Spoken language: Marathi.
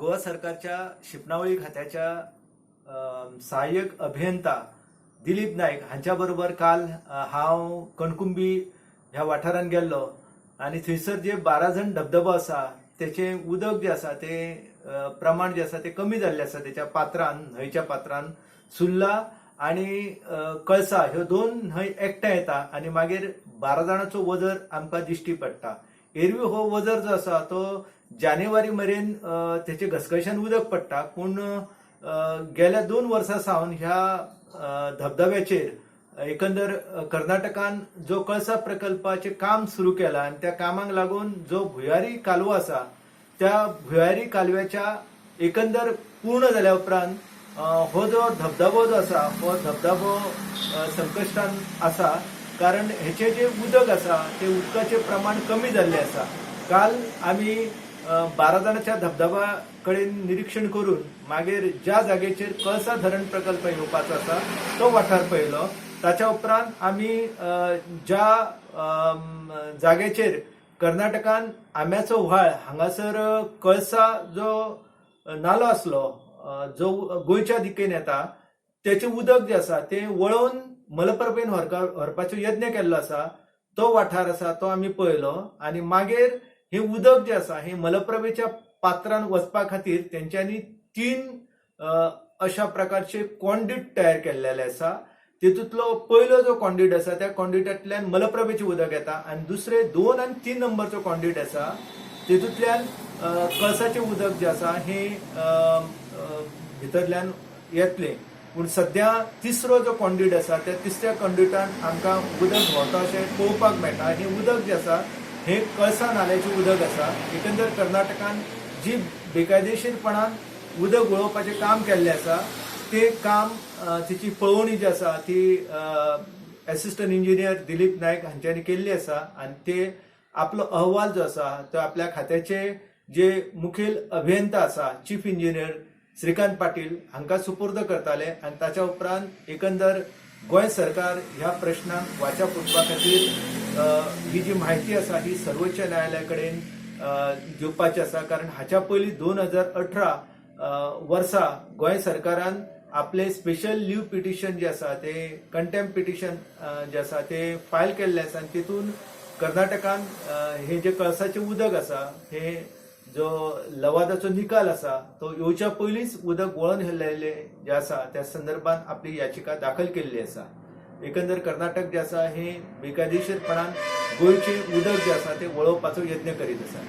गोवा सरकारच्या शिपणावळी खात्याच्या सहाय्यक अभियंता दिलीप नाईक हांच्या बरोबर काल हांव कणकुंबी ह्या वाठारांत गेल्लो आणि थंयसर जे 12 जण धबधबो आसा तेचे उदक जे आसा ते प्रमाण जे आसा ते कमी जाल्ले आसा त्याच्या पात्रान न्हंयच्या पात्रान सुर्ला आणि कळसा ह्यो दोन न्हंय एकठांय येता आणि मागीर 12 जाणांचो वजर आमकां दिश्टी पडटा। एरवी हो वजर जो आसा तो जानेवारी मेरेन त्याचे घसघशान उदक पडटा, पूण गेल्या 2 वर्सां सावन ह्या धबधब्याचेर एकंदर कर्नाटकान जो कळसा प्रकल्पाचे काम सुरू केला आणि त्या कामाक लागून जो भुयारी कालवो आसा त्या भुयारी कालव्याच्या एकंदर पूर्ण जाल्या उपरांत हो जो धबधबो जो आसा हो धबधबो संकश्टान आसा, कारण हेचे जे उदक आसा ते उदकाचे प्रमाण कमी जाल्ले आसा। काल आमी 12 जाणांच्या धबधबा कडेन निरीक्षण करून मागीर ज्या जागेचेर कळसा धरण प्रकल्प येवपाचो आसा तो वाठार पळयलो। ताच्या उपरांत आमी ज्या जागेचेर कर्नाटकान आंब्याचो व्हाळ हांगासर कळसा जो नालो आसलो जो गोंयच्या दिकेन येता त्याचे उदक जे आसा ते वळोवन मलप्रभेन व्हरपाचो यत्न केल्लो आसा। तो वाठार आसा तो आमी पळयलो आणि मागीर हे उदक जे आसा हे मलप्रभेच्या पात्रान वचपा खातीर तेंच्यांनी 3 अशा प्रकारचे कॉन्ड्यूट तयार केल्लेले आसा। तेतूंतलो पयलो जो कॉन्ड्यूट आसा त्या कॉन्ड्यूटांतल्यान मलप्रभेचे उदक येता आणि दुसरे 2 आणि 3 नंबरचो कॉन्ड्यूट आसा तेतूंतल्यान कळसाचे उदक जे आसा हे भितरल्यान येतले। पूण सध्या तिसरो जो कॉन्ड्यूट आसा त्या तिसऱ्या कॉन्ड्यूटान आमकां उदक व्हांवता अशें पळोवपाक मेळटा। हे उदक जे आसा हे कळसा नाल्याचें उदक आसा। एकंदर कर्नाटकान जी बेकायदेशीरपणान उदक वळोवपाचें काम केल्लें आसा ते काम तिची पळोवणी जी आसा ती असिस्टंट इंजिनियर दिलीप नाईक हांच्यांनी केल्ली आसा आणि ते आपलो अहवाल जो आसा तो आपल्या खात्याचे जे मुखेल अभियंता आसा चीफ इंजिनियर श्रीकांत पाटील हांकां सुपूर्द करताले आणि ताच्या उपरांत एकंदर गोंय सरकार ह्या प्रश्नांक वाचा फुटपा खातीर ही जी म्हायती आसा ही सर्वोच्च न्यायालया कडेन दिवपाची आसा। कारण हाच्या पयलीं 2018 वर्सा गोंय सरकारान आपले स्पेशल लीव पिटिशन जे आसा ते कंटेम्प्ट पिटिशन जे आसा ते फायल केल्ले आसा आणि तितून कर्नाटकान हे जे कळसाचे उदक आसा हे जो लवादाचो निकाल आसा तो येवच्या पयलींच उदक वळोवन व्हेल्लेले जे आसा त्या संदर्भात आपली याचिका दाखल केल्ली आसा। एकंदर कर्नाटक जे आसा हे बेकायदेशीरपणान गोंयचे उदक जे आसा ते वळोवपाचो यत्न करीत आसा।